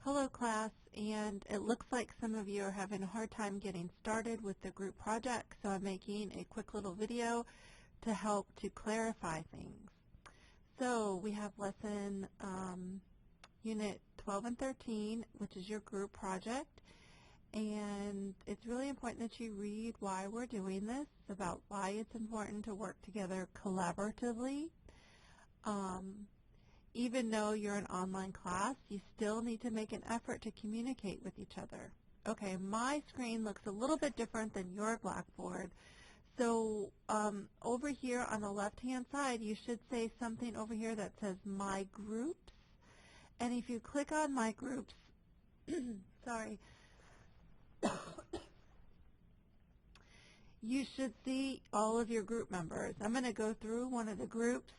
Hello class, and it looks like some of you are having a hard time getting started with the group project, so I'm making a quick little video to help to clarify things. So we have lesson unit 12 and 13, which is your group project, and it's really important that you read why we're doing this, about why it's important to work together collaboratively. Even though you're an online class, you still need to make an effort to communicate with each other. Okay, my screen looks a little bit different than your Blackboard. So over here on the left-hand side, you should say something over here that says My Groups. And if you click on My Groups, sorry, you should see all of your group members. I'm going to go through one of the groups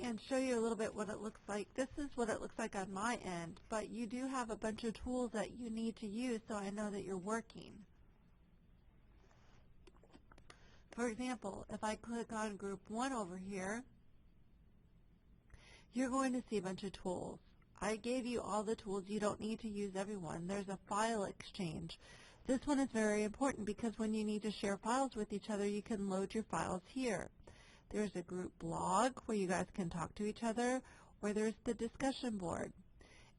and show you a little bit what it looks like. This is what it looks like on my end, but you do have a bunch of tools that you need to use so I know that you're working. For example, if I click on group 1 over here, you're going to see a bunch of tools. I gave you all the tools. You don't need to use every one. There's a file exchange. This one is very important because when you need to share files with each other, you can load your files here. There's a group blog where you guys can talk to each other, or there's the discussion board.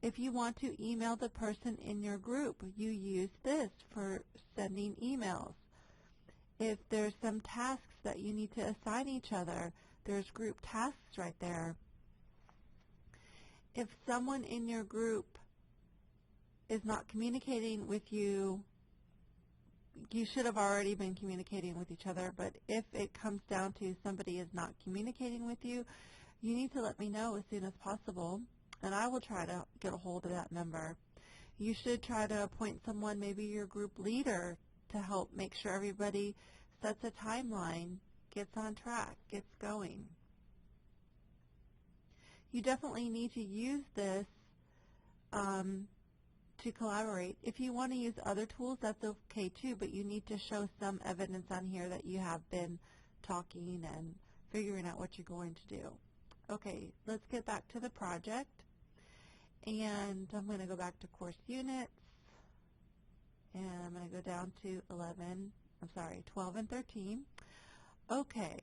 If you want to email the person in your group, you use this for sending emails. If there's some tasks that you need to assign each other, there's group tasks right there. If someone in your group is not communicating with you, you should have already been communicating with each other, but if it comes down to somebody is not communicating with you, you need to let me know as soon as possible, and I will try to get a hold of that member. You should try to appoint someone, maybe your group leader, to help make sure everybody sets a timeline, gets on track, gets going. You definitely need to use this to collaborate. If you want to use other tools, that's okay too, but you need to show some evidence on here that you have been talking and figuring out what you're going to do. Okay, let's get back to the project, and I'm going to go back to course units, and I'm going to go down to 12 and 13. Okay,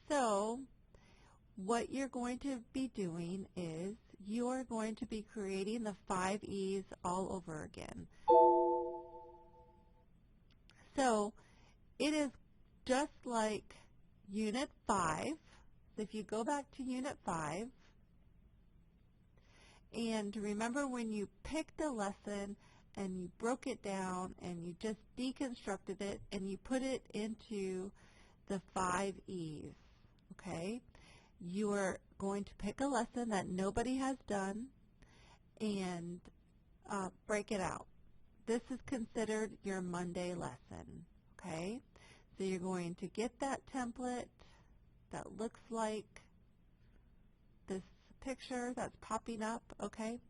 so what you're going to be doing is you're going to be creating the 5 E's all over again. So it is just like Unit 5. If you go back to Unit 5, and remember when you picked a lesson and you broke it down and you just deconstructed it and you put it into the 5 E's, okay? You are going to pick a lesson that nobody has done and break it out. This is considered your Monday lesson, okay? So you're going to get that template that looks like this picture that's popping up, okay?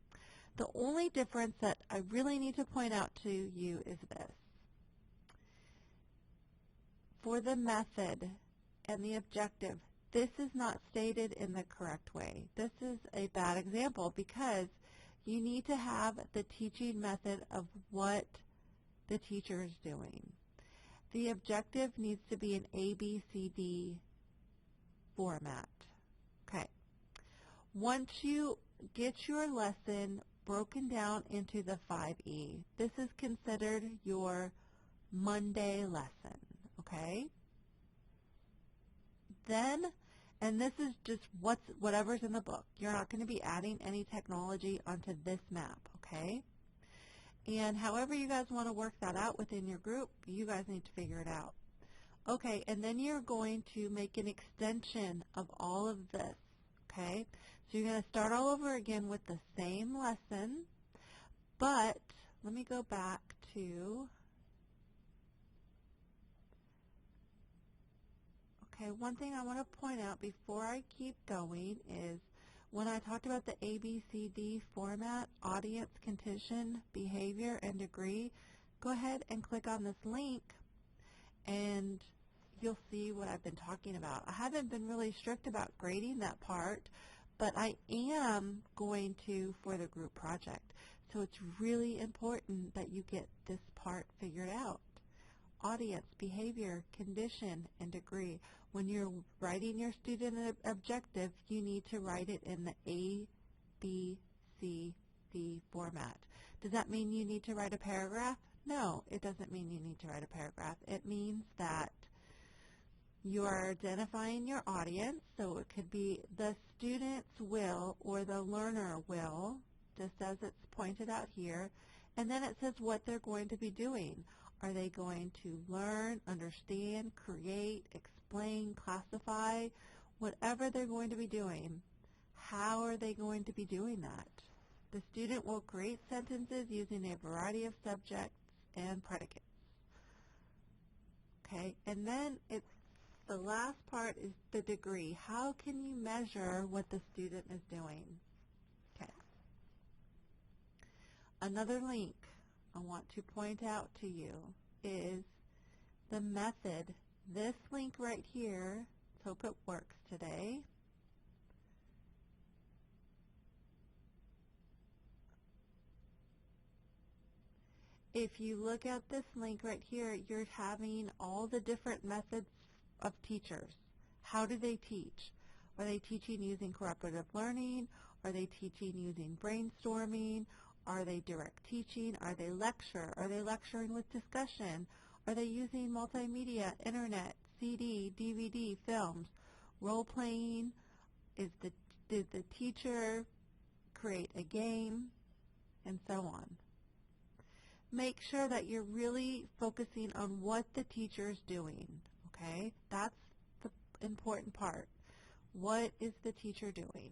The only difference that I really need to point out to you is this. For the method and the objective, this is not stated in the correct way. This is a bad example because you need to have the teaching method of what the teacher is doing. The objective needs to be an ABCD format. Okay. Once you get your lesson broken down into the 5E, this is considered your Monday lesson. Okay? Then, and this is just whatever's in the book. You're not going to be adding any technology onto this map, okay? And however you guys want to work that out within your group, you guys need to figure it out. Okay, and then you're going to make an extension of all of this, okay? So you're going to start all over again with the same lesson, but let me go back to... Okay, one thing I want to point out before I keep going is when I talked about the ABCD format, audience, condition, behavior, and degree, go ahead and click on this link and you'll see what I've been talking about. I haven't been really strict about grading that part, but I am going to for the group project. So it's really important that you get this part figured out. Audience, behavior, condition, and degree. When you're writing your student objective, you need to write it in the A, B, C, D format. Does that mean you need to write a paragraph? No, it doesn't mean you need to write a paragraph. It means that you are identifying your audience, so it could be the student's will or the learner will, just as it's pointed out here, and then it says what they're going to be doing. Are they going to learn, understand, create, explain, classify, whatever they're going to be doing? How are they going to be doing that? The student will create sentences using a variety of subjects and predicates. Okay, and then the last part is the degree. How can you measure what the student is doing? Okay. Another link I want to point out to you is the method. This link right here, let's hope it works today. If you look at this link right here, you're having all the different methods of teachers. How do they teach? Are they teaching using cooperative learning? Are they teaching using brainstorming? Are they direct teaching? Are they lecture? Are they lecturing with discussion? Are they using multimedia, internet, CD, DVD, films? Role-playing? Did the teacher create a game? And so on. Make sure that you're really focusing on what the teacher is doing, okay? That's the important part. What is the teacher doing?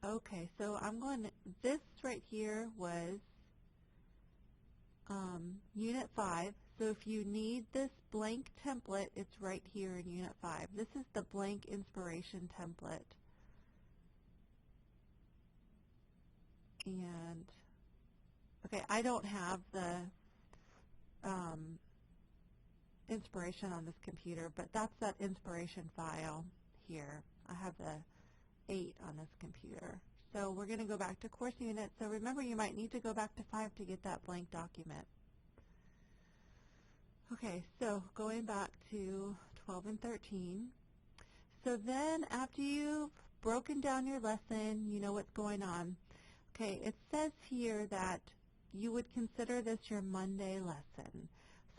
Okay, so this right here was Unit 5. So if you need this blank template, it's right here in Unit 5. This is the blank inspiration template. And, okay, I don't have the inspiration on this computer, but that's that inspiration file here. I have the 8 on this computer. So we're going to go back to course unit. So remember, you might need to go back to 5 to get that blank document. Okay, so going back to 12 and 13. So then after you've broken down your lesson, you know what's going on. Okay, it says here that you would consider this your Monday lesson.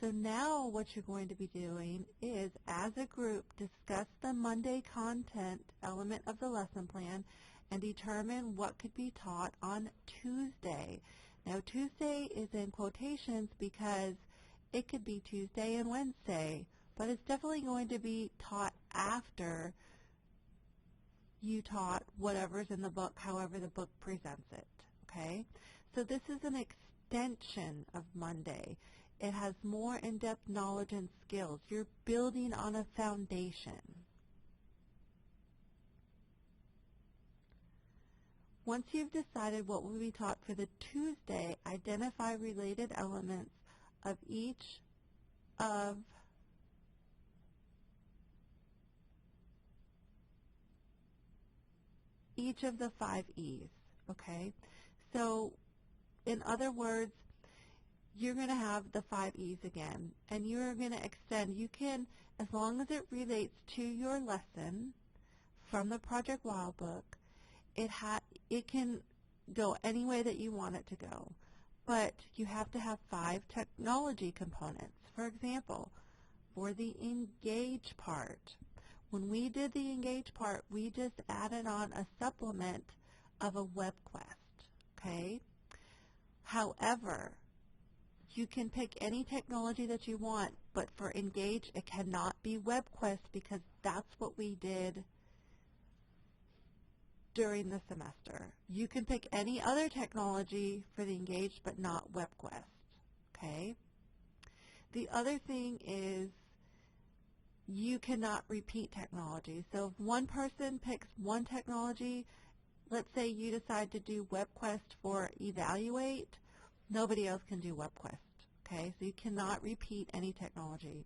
So now what you're going to be doing is, as a group, discuss the Monday content element of the lesson plan and determine what could be taught on Tuesday. Now, Tuesday is in quotations because it could be Tuesday and Wednesday, but it's definitely going to be taught after you taught whatever's in the book, however the book presents it, okay? So this is an extension of Monday. It has more in-depth knowledge and skills. You're building on a foundation. Once you've decided what will be taught for the Tuesday, identify related elements of each of the 5 E's, okay? So in other words, you're going to have the 5 E's again, and you're going to extend. You can, as long as it relates to your lesson from the Project Wild Book, it can go any way that you want it to go. But you have to have 5 technology components. For example, for the engage part, when we did the engage part, we just added on a supplement of a web quest, okay? However, you can pick any technology that you want, but for engage, it cannot be web quest because that's what we did during the semester. You can pick any other technology for the engaged, but not web quest, okay? The other thing is you cannot repeat technology. So if one person picks one technology, let's say you decide to do WebQuest for Evaluate, nobody else can do WebQuest, okay? So you cannot repeat any technology.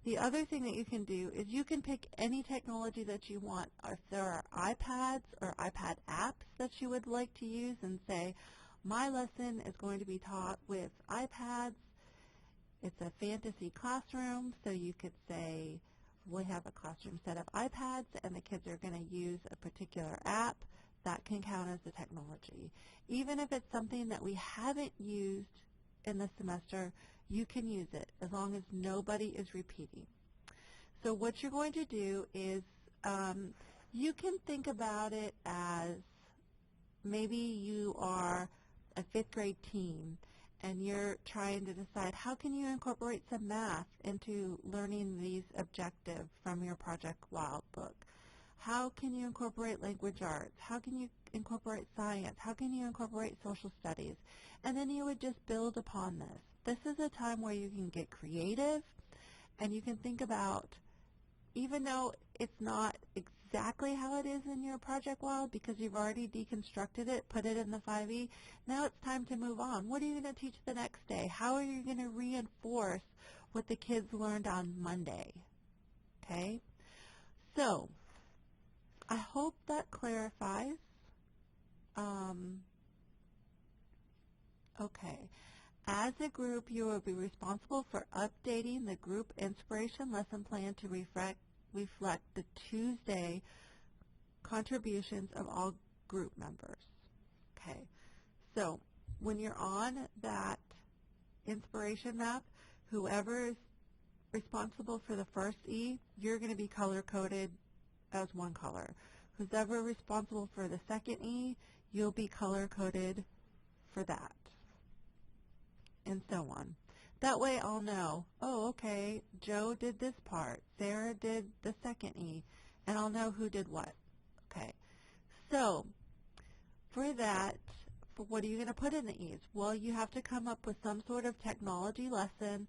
The other thing that you can do is you can pick any technology that you want. If there are iPads or iPad apps that you would like to use, and say, my lesson is going to be taught with iPads. It's a fantasy classroom, so you could say, we have a classroom set of iPads and the kids are going to use a particular app. That can count as the technology. Even if it's something that we haven't used in the semester, you can use it as long as nobody is repeating. So what you're going to do is you can think about it as maybe you are a fifth grade team and you're trying to decide how can you incorporate some math into learning these objectives from your Project Wild book. How can you incorporate language arts? How can you incorporate science? How can you incorporate social studies? And then you would just build upon this. This is a time where you can get creative and you can think about, even though it's not exactly how it is in your Project Wild because you've already deconstructed it, put it in the 5E, now it's time to move on. What are you going to teach the next day? How are you going to reinforce what the kids learned on Monday? Okay? So, I hope that clarifies. Okay. As a group, you will be responsible for updating the group inspiration lesson plan to reflect the Tuesday contributions of all group members. Okay. So when you're on that inspiration map, whoever is responsible for the first E, you're going to be color-coded as one color. Who's ever responsible for the second E, you'll be color-coded for that, and so on. That way I'll know, oh, okay, Joe did this part, Sarah did the second E, and I'll know who did what. Okay, so for that, what are you going to put in the E's? Well, you have to come up with some sort of technology lesson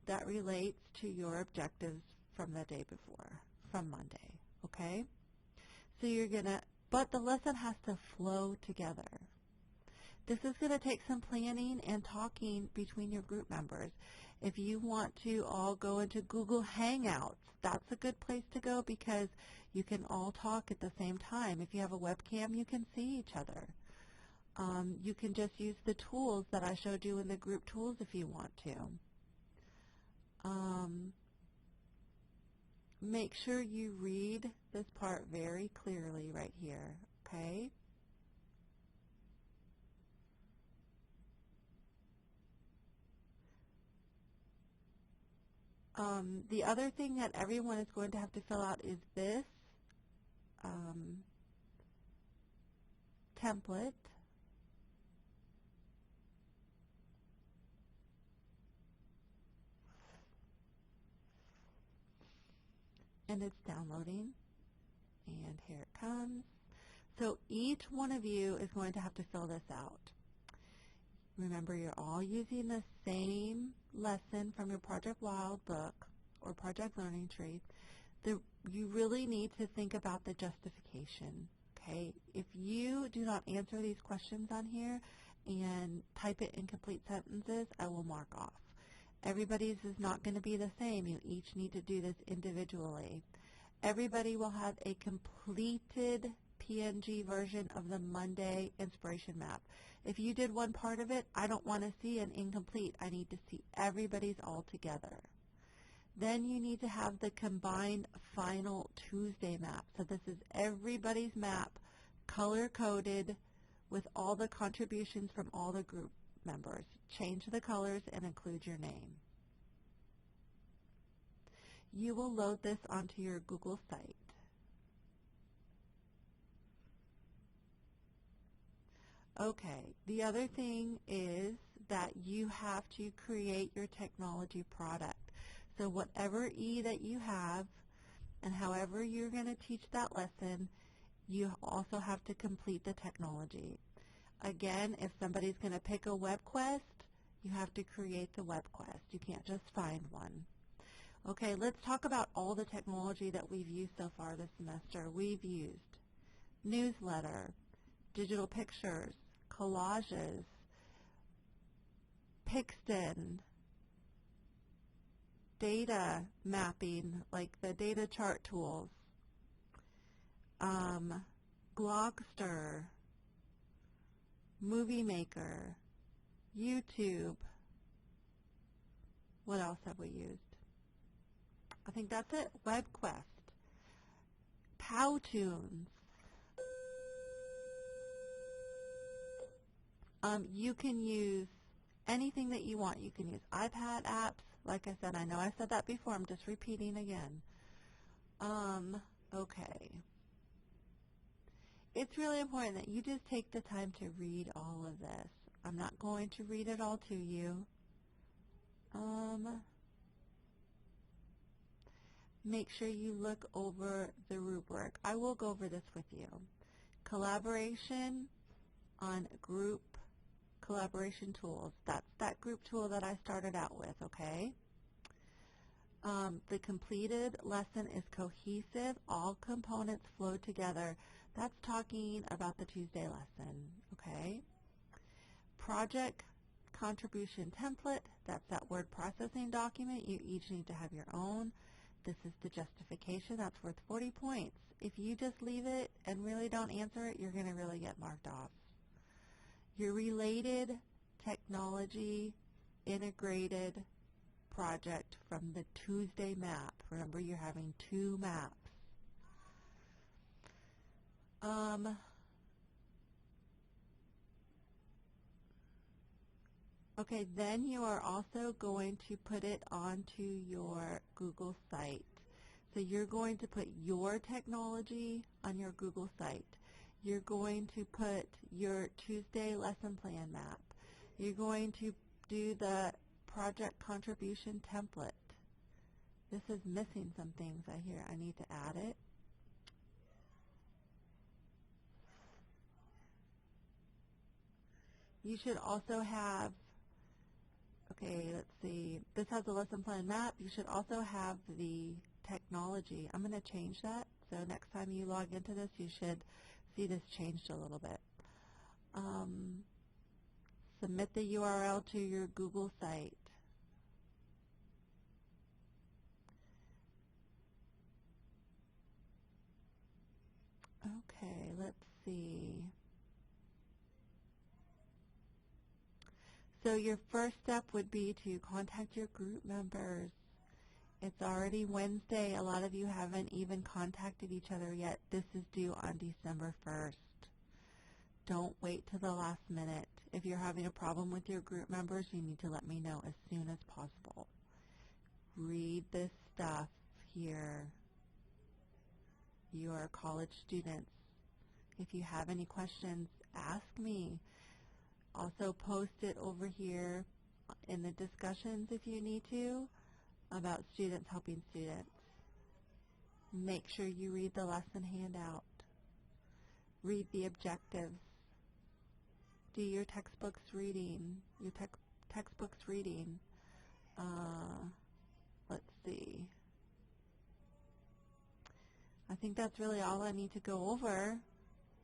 that relates to your objectives from the day before, from Monday, okay? So you're going to, but the lesson has to flow together. This is going to take some planning and talking between your group members. If you want to all go into Google Hangouts, that's a good place to go because you can all talk at the same time. If you have a webcam, you can see each other. You can just use the tools that I showed you in the group tools if you want to. Make sure you read this part very clearly right here, okay? The other thing that everyone is going to have to fill out is this template. And it's downloading. And here it comes. So each one of you is going to have to fill this out. Remember, you're all using the same lesson from your Project Wild book or Project Learning Tree. You really need to think about the justification, okay? If you do not answer these questions on here and type it in complete sentences, I will mark off. Everybody's is not going to be the same. You each need to do this individually. Everybody will have a completed PNG version of the Monday inspiration map. If you did one part of it, I don't want to see an incomplete. I need to see everybody's all together. Then you need to have the combined final Tuesday map. So this is everybody's map, color-coded with all the contributions from all the group members. Change the colors and include your name. You will load this onto your Google site. Okay, the other thing is that you have to create your technology product. So whatever E that you have and however you're going to teach that lesson, you also have to complete the technology. Again, if somebody's going to pick a web quest, you have to create the web quest. You can't just find one. Okay, let's talk about all the technology that we've used so far this semester. We've used newsletter, digital pictures, collages, Pixton, data mapping, like the data chart tools, Glogster, Movie Maker, YouTube. What else have we used? I think that's it. WebQuest, Powtoons. You can use anything that you want. You can use iPad apps. Like I said, I know I said that before. I'm just repeating again. Okay. It's really important that you just take the time to read all of this. I'm not going to read it all to you. Make sure you look over the rubric. I will go over this with you. Collaboration on group collaboration tools. That's that group tool that I started out with, okay? The completed lesson is cohesive. All components flow together. That's talking about the Tuesday lesson, okay? Project contribution template. That's that word processing document. You each need to have your own. This is the justification. That's worth 40 points. If you just leave it and really don't answer it, you're going to really get marked off. Your related technology integrated project from the Tuesday map. Remember, you're having 2 maps. Okay, then you are also going to put it onto your Google site. So you're going to put your technology on your Google site. You're going to put your Tuesday lesson plan map. You're going to do the project contribution template. This is missing some things I hear. I need to add it. You should also have, okay, let's see. This has a lesson plan map. You should also have the technology. I'm going to change that. So next time you log into this, you should see this changed a little bit. Submit the URL to your Google site. Okay, let's see. So your first step would be to contact your group members. It's already Wednesday. A lot of you haven't even contacted each other yet. This is due on December 1st. Don't wait till the last minute. If you're having a problem with your group members, you need to let me know as soon as possible. Read this stuff here. You are college students. If you have any questions, ask me. Also post it over here in the discussions if you need to about students helping students. Make sure you read the lesson handout. Read the objectives. Do your textbooks reading. Textbooks reading. Let's see. I think that's really all I need to go over.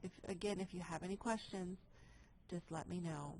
If you have any questions, just let me know.